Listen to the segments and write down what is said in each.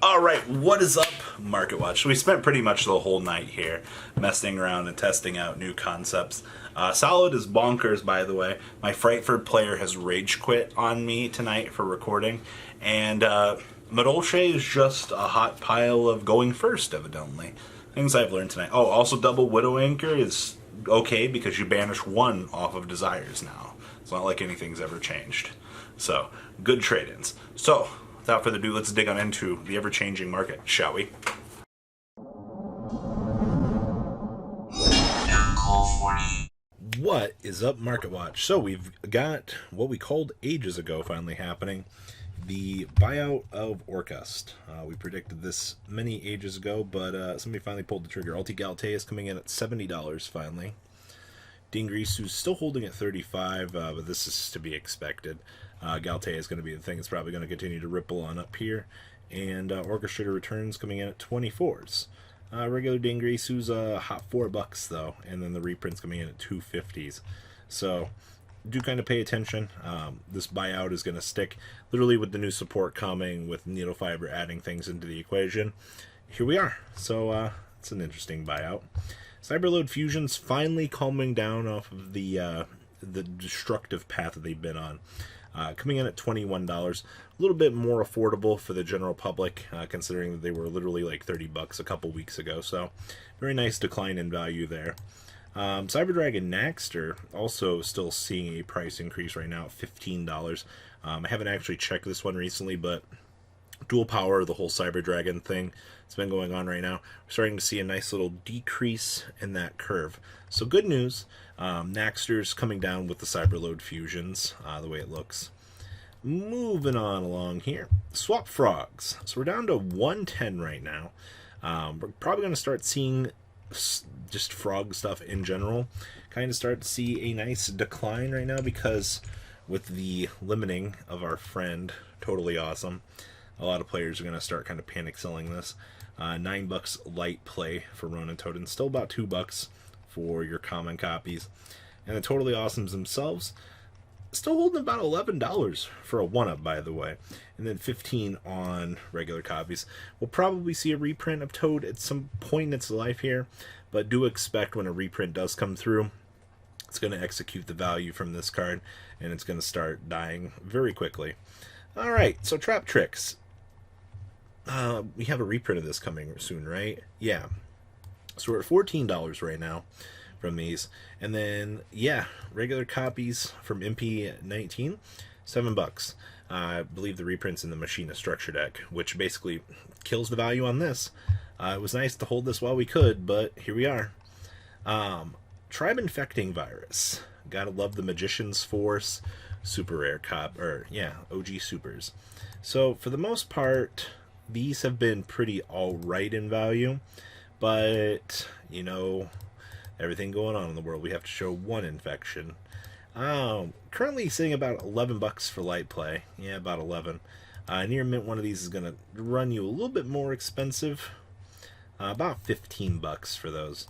Alright, what is up, Market Watch? We spent pretty much the whole night here messing around and testing out new concepts. Solid is bonkers, by the way. My Frightford player has rage quit on me tonight for recording, and Madolche is just a hot pile of going first, evidently. Things I've learned tonight. Oh, also double Widow Anchor is okay because you banish one off of Desires now. It's not like anything's ever changed. So, good trade-ins. So, without further ado, let's dig on into the ever-changing market, shall we? What is up, Market Watch? So we've got what we called ages ago finally happening, the buyout of Orcust. We predicted this many ages ago, but somebody finally pulled the trigger. Alti Galte is coming in at $70 finally. Dingrisu is still holding at $35, but this is to be expected. Galte is going to be the thing that's probably going to continue to ripple on up here. And Orchestrator Returns coming in at 24s. Regular Dingrisu's a hot $4 though, and then the reprints coming in at 250s. So do kind of pay attention. This buyout is going to stick literally with the new support coming, with Needle Fiber adding things into the equation. Here we are. So it's an interesting buyout. Cyberload Fusion's finally calming down off of the destructive path that they've been on. Coming in at $21, a little bit more affordable for the general public, considering that they were literally like $30 a couple weeks ago. So, very nice decline in value there. Cyber Dragon Naxter also still seeing a price increase right now at $15. I haven't actually checked this one recently, but dual power, the whole Cyber Dragon thing, it's been going on right now. We're starting to see a nice little decrease in that curve. So good news. Naxter's coming down with the Cyberload Fusions, the way it looks. Moving on along here. Swap Frogs. So we're down to 110 right now. We're probably going to start seeing just frog stuff in general kind of start to see a nice decline right now, because with the limiting of our friend Totally Awesome, a lot of players are going to start kind of panic selling this. $9 light play for Ronin Totem, still about $2 for your common copies. And the Totally Awesomes themselves, still holding about $11 for a 1-up, by the way. And then $15 on regular copies. We'll probably see a reprint of Toad at some point in its life here, but do expect when a reprint does come through, it's going to execute the value from this card, and it's going to start dying very quickly. Alright, so Trap Tricks. We have a reprint of this coming soon, right? Yeah. So we're at $14 right now from these. And then, yeah, regular copies from MP19, $7. I believe the reprint's in the Machina Structure deck, which basically kills the value on this. It was nice to hold this while we could, but here we are. Tribe Infecting Virus. Gotta love the Magician's Force. Super rare OG supers. So for the most part, these have been pretty alright in value, but you know, everything going on in the world, we have to show one infection. Currently sitting about $11 for light play. Yeah, about 11. Near mint, one of these is gonna run you a little bit more expensive, about $15 for those.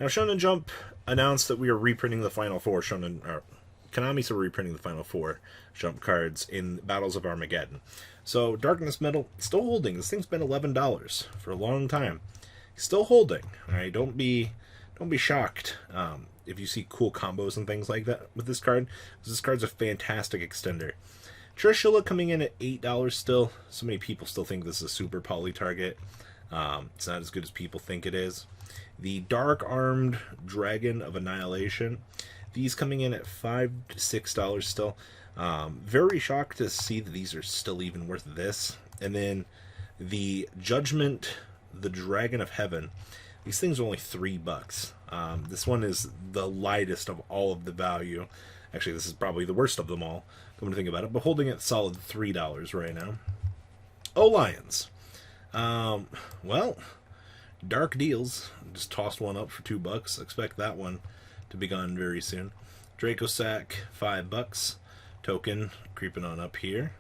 Now, Shonen Jump announced that we are reprinting the final four Konami's are reprinting the final four Jump cards in Battles of Armageddon. So Darkness Metal still holding. This thing's been $11 for a long time. Still holding. All right, don't be shocked if you see cool combos and things like that with this card, because this card's a fantastic extender. Trishula coming in at $8 still. So many people still think this is a super poly target. It's not as good as people think it is. The Dark Armed Dragon of Annihilation. These coming in at $5 to $6 still. Very shocked to see that these are still even worth this. And then the Judgment, the Dragon of Heaven. These things are only $3. This one is the lightest of all of the value. Actually, this is probably the worst of them all, come to think about it. But holding it solid $3 right now. Lions. Well, dark deals. Just tossed one up for $2. Expect that one to be gone very soon. Draco Sack, $5. Token creeping on up here.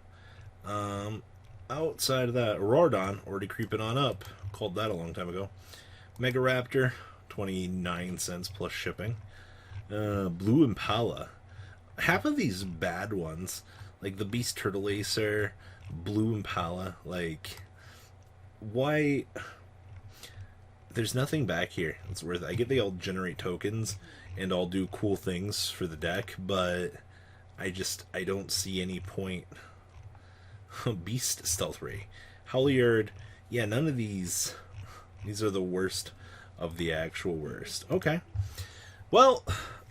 Outside of that, Rordon already creeping on up. Called that a long time ago. Mega Raptor, 29 cents plus shipping. Blue Impala. Half of these bad ones, like the Beast Turtle Acer, Blue Impala, like why... There's nothing back here that's worth it. I get they all generate tokens and all do cool things for the deck, but I don't see any point. Beast Stealth Ray. Howliard. Yeah, none of these. These are the worst of the actual worst. Okay. Well,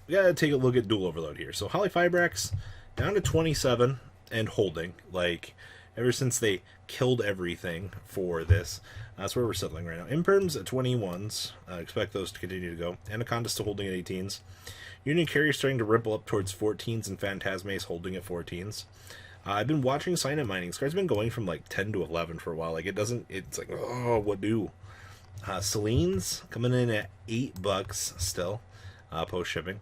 we gotta take a look at Dual Overload here. So Holly Fibrax down to 27 and holding. Like, ever since they killed everything for this, that's where we're settling right now. Imperms at 21s. Expect those to continue to go. Anaconda still holding at 18s. Union Carrier starting to ripple up towards 14s, and Phantasma's holding at 14s. I've been watching Signet Mining. This card's been going from like 10 to 11 for a while. Like, it's like, oh, what do? Celine's coming in at $8 still, post shipping.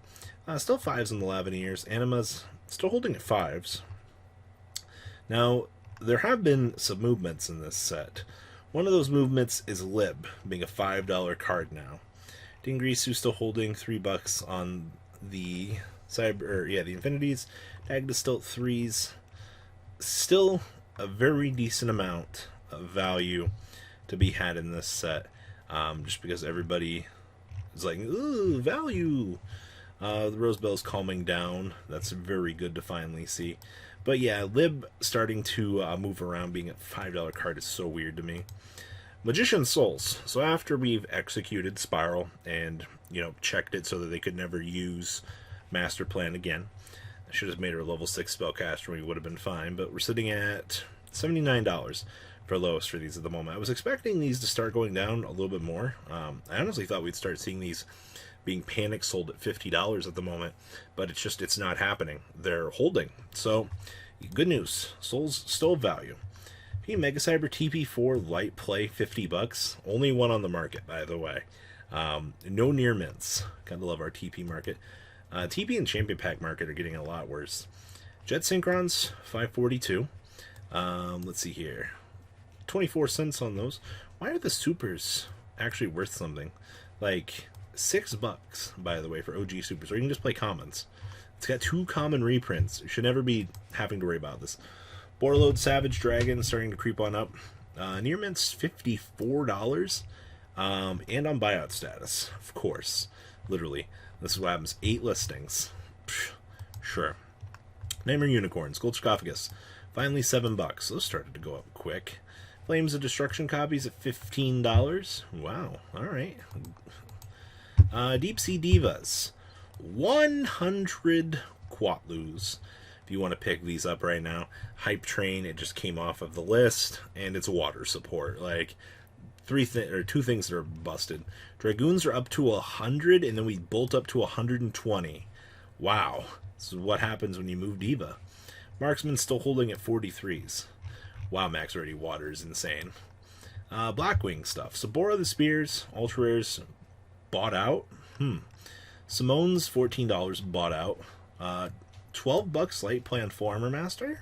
Still 5s in the Laveniers. Anima's still holding at 5s. Now, there have been some movements in this set. One of those movements is Lib, being a $5 card now. Dingrisu still holding $3 on the the Infinities. Dagda still at 3s. Still a very decent amount of value to be had in this set. Just because everybody is like, ooh, value. The Rosebell's calming down. That's very good to finally see. But yeah, Lib starting to move around, being a $5 card is so weird to me. Magician's Souls. So after we've executed Spiral and, checked it so that they could never use Master Plan again, I should have made her a level 6 spellcaster and we would have been fine, but we're sitting at $79 for lowest for these at the moment. I was expecting these to start going down a little bit more. I honestly thought we'd start seeing these being panic sold at $50 at the moment, but it's not happening. They're holding. So, good news. Souls still value. Mega Cyber TP4 light play, $50. Only one on the market, by the way. No near mints. Gotta love our TP market. TP and Champion Pack market are getting a lot worse. Jet Synchrons, $5.42. Let's see here. 24 cents on those. Why are the supers actually worth something? Like $6, by the way, for OG supers. Or you can just play commons. It's got 2 common reprints. You should never be having to worry about this. Borload Savage Dragon starting to creep on up. Near mint's $54. And on buyout status, of course. Literally. This is what happens. 8 listings. Psh, sure. Nightmare Unicorns. Gold Sarcophagus. Finally $7. Those started to go up quick. Flames of Destruction copies at $15. Wow. Alright. Deep Sea Divas. 100 Quatlus. If you want to pick these up right now. Hype Train, it just came off of the list, and it's water support. Like, 2 things that are busted. Dragoons are up to 100, and then we bolt up to 120. Wow. This is what happens when you move Diva. Marksman's still holding at 43s. Wow, max already water is insane. Blackwing stuff. Sabora the Spears, Ultra Rares, bought out. Simone's $14 bought out. $12 light plan for Armor Master.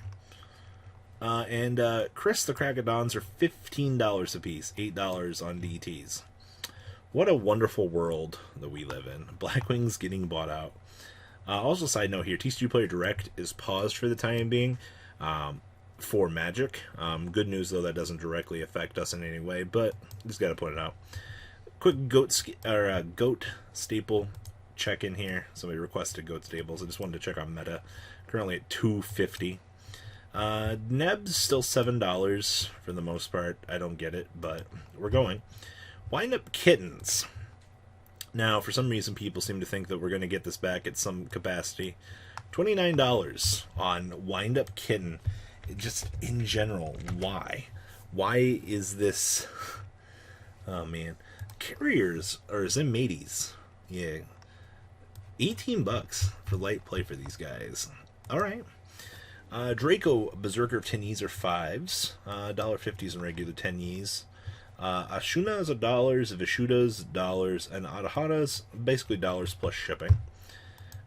And Chris the Crackodons are $15 a piece, $8 on DTs. What a wonderful world that we live in. Blackwing's getting bought out. Also, side note here, TCG Player Direct is paused for the time being for Magic. Good news, though, that doesn't directly affect us in any way, but just got to point it out. Quick goat staple check-in here. Somebody requested goat staples. I just wanted to check on meta. Currently at $2.50. Neb's still $7 for the most part. I don't get it, but we're going. Wind Up Kittens. Now, for some reason, people seem to think that we're going to get this back at some capacity. $29 on Wind Up Kitten. Just in general, why? Why is this... Oh, man. Carriers, or Zimmates. Yeah. $18 for light play for these guys. Alright. Draco Berserker of 10Es are 5s. $1.50s in regular 10Es. Ashuna is $1, Vishuda's $1, and Adahada's basically dollars plus shipping.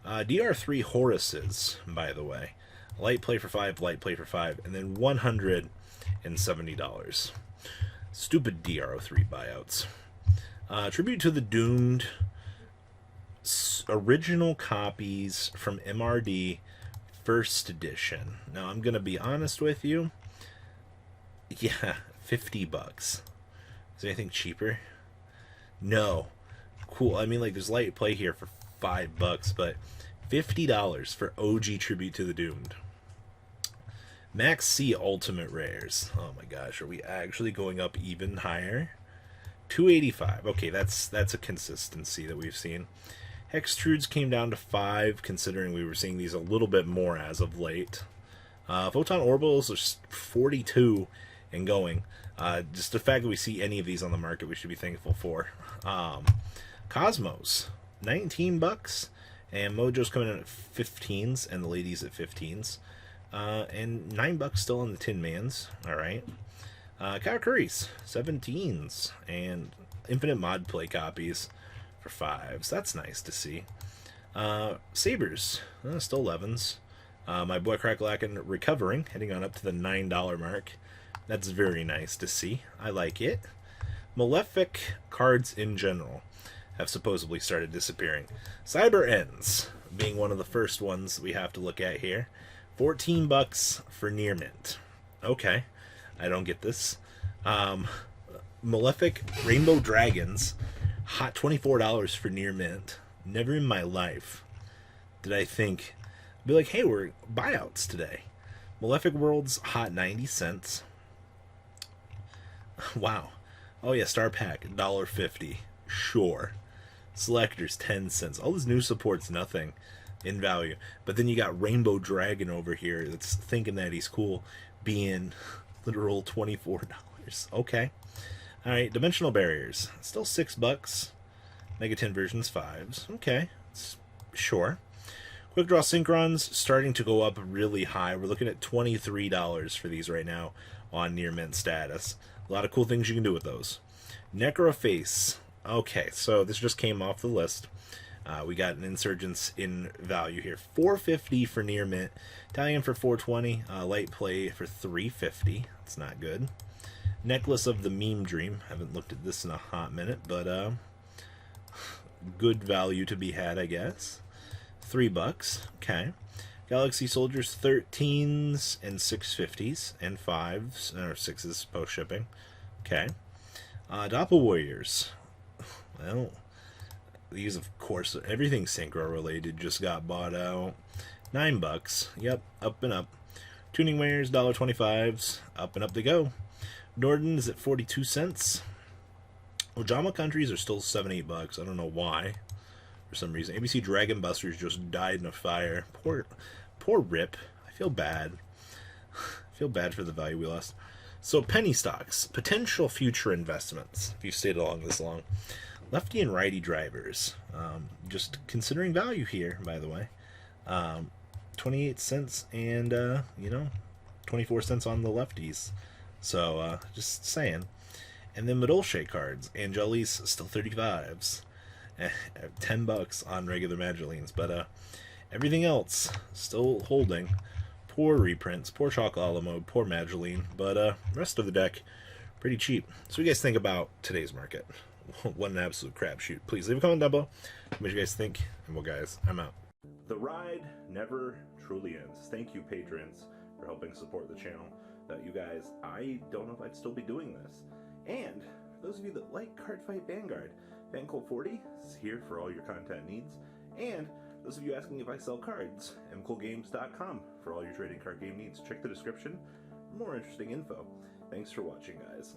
DR3 Horaces, by the way. Light play for 5, light play for 5, and then $170. Stupid DR3 buyouts. Tribute to the Doomed. Original copies from MRD first edition. Now, I'm going to be honest with you. Yeah, $50. Is there anything cheaper? No. Cool. I mean, like, there's light play here for $5, but $50 for OG Tribute to the Doomed. Max C Ultimate Rares. Oh my gosh, are we actually going up even higher? 285. Okay, that's a consistency that we've seen. Hextrudes came down to 5, considering we were seeing these a little bit more as of late. Photon Orbals are 42 and going. Just the fact that we see any of these on the market, we should be thankful for. Cosmos, $19, and Mojo's coming in at 15s, and the ladies at 15s. And $9 still on the Tin Mans. All right. Karakuris, 17s, and infinite mod play copies for 5s. That's nice to see. Sabers, still 11s. My boy Cracklacken recovering, heading on up to the $9 mark. That's very nice to see. I like it. Malefic cards in general have supposedly started disappearing. Cyber Ends being one of the first ones we have to look at here. $14 for near mint. Okay, I don't get this. Malefic Rainbow Dragons, hot $24 for near mint. Never in my life did I think, be like, hey, we're buyouts today. Malefic Worlds, hot 90 cents. Wow. Oh yeah, Star Pack, $1.50. Sure. Selectors, 10 cents. All this new support's nothing in value. But then you got Rainbow Dragon over here that's thinking that he's cool, being literal $24. Okay. Alright, Dimensional Barriers. Still $6. Mega 10 versions, 5s. Okay. Sure. Quick Draw Synchrons starting to go up really high. We're looking at $23 for these right now on near mint status. A lot of cool things you can do with those. Necroface. Okay, so this just came off the list. We got an Insurgence in value here. $4.50 for near mint. Italian for $4.20. Light play for $3.50. That's not good. Necklace of the Meme Dream. Haven't looked at this in a hot minute, but good value to be had, I guess. $3. Okay. Galaxy Soldiers, 13s and 650s and 5s or 6s post shipping. Okay. Doppel Warriors. Well, these, of course, everything synchro related just got bought out. $9. Yep, up and up. Tuning Wares, $1.25s. Up and up they go. Norden is at 42 cents. Ojama Countries are still $7-8. I don't know why. For some reason. ABC Dragon Busters just died in a fire. Poor Rip. I feel bad. I feel bad for the value we lost. So penny stocks, potential future investments, if you've stayed along this long. Lefty and righty drivers. Just considering value here, by the way. 28 cents and, 24 cents on the lefties. So, just saying. And then Medolce cards. Angelis, still 35s. $10 on regular Magdalenes. But, everything else, still holding. Poor reprints, poor Chocolate a la Mode, poor Magdalene. But, rest of the deck, pretty cheap. So what do you guys think about today's market? What an absolute crapshoot. Please leave a comment down below. What you guys think. And well, guys, I'm out. The ride never truly ends. Thank you, patrons, for helping support the channel. Without you guys, I don't know if I'd still be doing this. And for those of you that like Cardfight Vanguard, FanCool40 is here for all your content needs. And those of you asking if I sell cards, mcoolgames.com for all your trading card game needs. Check the description for more interesting info. Thanks for watching, guys.